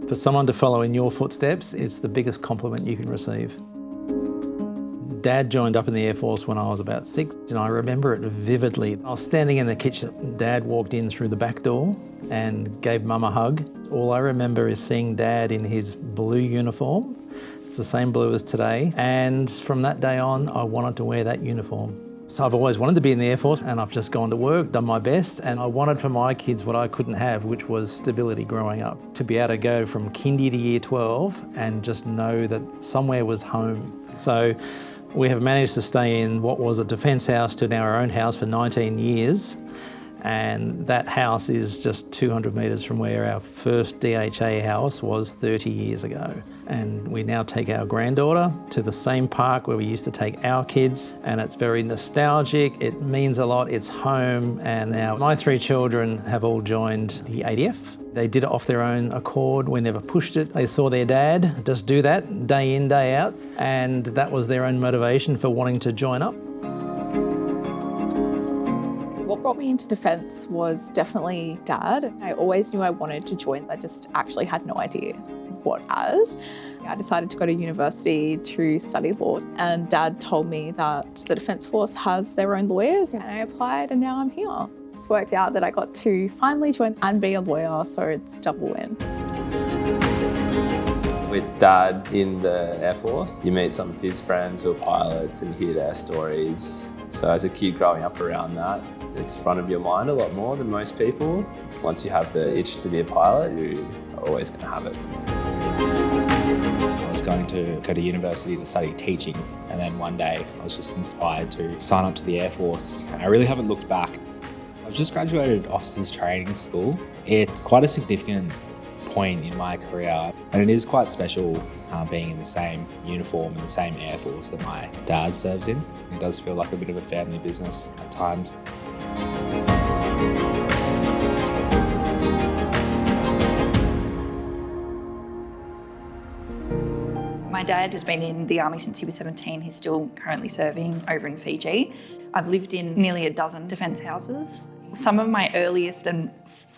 For someone to follow in your footsteps, it's the biggest compliment you can receive. Dad joined up in the Air Force when I was about 6, and I remember it vividly. I was standing in the kitchen. Dad walked in through the back door and gave Mum a hug. All I remember is seeing Dad in his blue uniform. It's the same blue as today. And from that day on, I wanted to wear that uniform. So I've always wanted to be in the Air Force, and I've just gone to work, done my best, and I wanted for my kids what I couldn't have, which was stability growing up. To be able to go from kindy to year 12 and just know that somewhere was home. So we have managed to stay in what was a defence house to now our own house for 19 years. And that house is just 200 metres from where our first DHA house was 30 years ago. And we now take our granddaughter to the same park where we used to take our kids, and it's very nostalgic, it means a lot, it's home, and now my 3 children have all joined the ADF. They did it off their own accord, we never pushed it. They saw their dad just do that day in, day out, and that was their own motivation for wanting to join up. What brought me into defence was definitely Dad. I always knew I wanted to join. I just actually had no idea what as. I decided to go to university to study law, and Dad told me that the Defence Force has their own lawyers, and I applied and now I'm here. It's worked out that I got to finally join and be a lawyer, so it's double win. With Dad in the Air Force, you meet some of his friends who are pilots and hear their stories. So as a kid growing up around that, it's front of your mind a lot more than most people. Once you have the itch to be a pilot, you are always going to have it. I was going to go to university to study teaching, and then one day I was just inspired to sign up to the Air Force, and I really haven't looked back. I've just graduated Officers Training School. It's quite a significant point in my career, and it is quite special being in the same uniform in the same Air Force that my dad serves in. It does feel like a bit of a family business at times. My dad has been in the Army since he was 17. He's still currently serving over in Fiji. I've lived in nearly a dozen defence houses. Some of my earliest and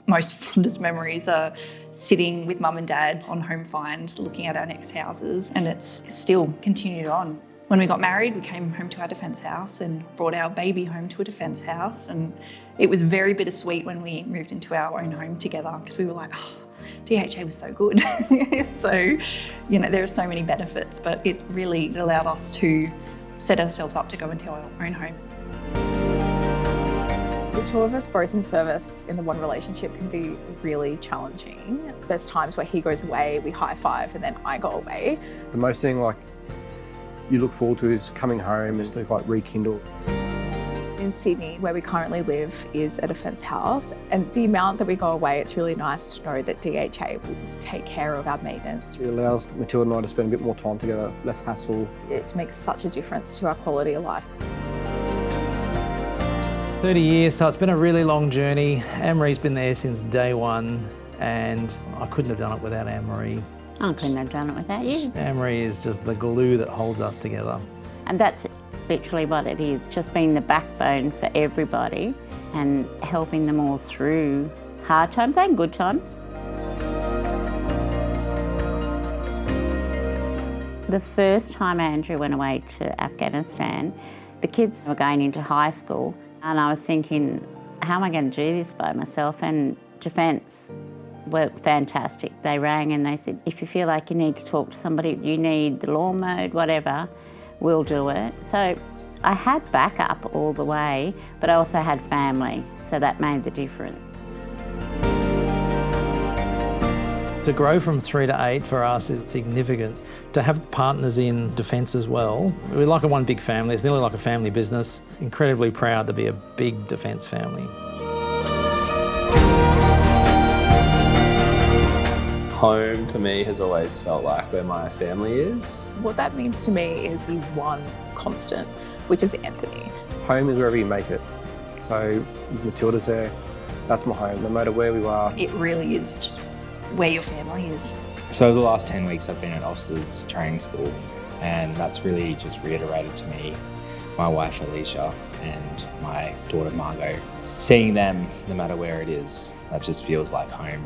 most fondest memories are sitting with Mum and Dad on home find, looking at our next houses, and it's still continued on. When we got married, we came home to our defence house and brought our baby home to a defence house, and it was very bittersweet when we moved into our own home together, because we were like, oh, DHA was so good. So, you know, there are so many benefits, but it really allowed us to set ourselves up to go into our own home. The 2 of us both in service in the one relationship can be really challenging. There's times where he goes away, we high five, and then I go away. The most thing you look forward to is coming home, just to rekindle. In Sydney, where we currently live, is a defence house, and the amount that we go away, it's really nice to know that DHA will take care of our maintenance. It allows Matilda and I to spend a bit more time together, less hassle. It makes such a difference to our quality of life. 30 years, so it's been a really long journey. Ann-Maree's been there since day one, and I couldn't have done it without Ann-Maree. I couldn't have done it without you. Ann-Maree is just the glue that holds us together. And that's literally what it is, just being the backbone for everybody and helping them all through hard times and good times. The first time Andrew went away to Afghanistan, the kids were going into high school, and I was thinking, how am I going to do this by myself? And Defence were fantastic. They rang and they said, if you feel like you need to talk to somebody, you need the law mode, whatever, we'll do it. So I had backup all the way, but I also had family, so that made the difference. To grow from 3 to 8 for us is significant. To have partners in defence as well, we're like a one big family. It's nearly like a family business. Incredibly proud to be a big defence family. Home for me has always felt like where my family is. What that means to me is the one constant, which is Anthony. Home is wherever you make it. So Matilda's there, that's my home, no matter where we are. It really is just where your family is. So over the last 10 weeks I've been at Officers Training School, and that's really just reiterated to me my wife Alicia and my daughter Margot. Seeing them, no matter where it is, that just feels like home.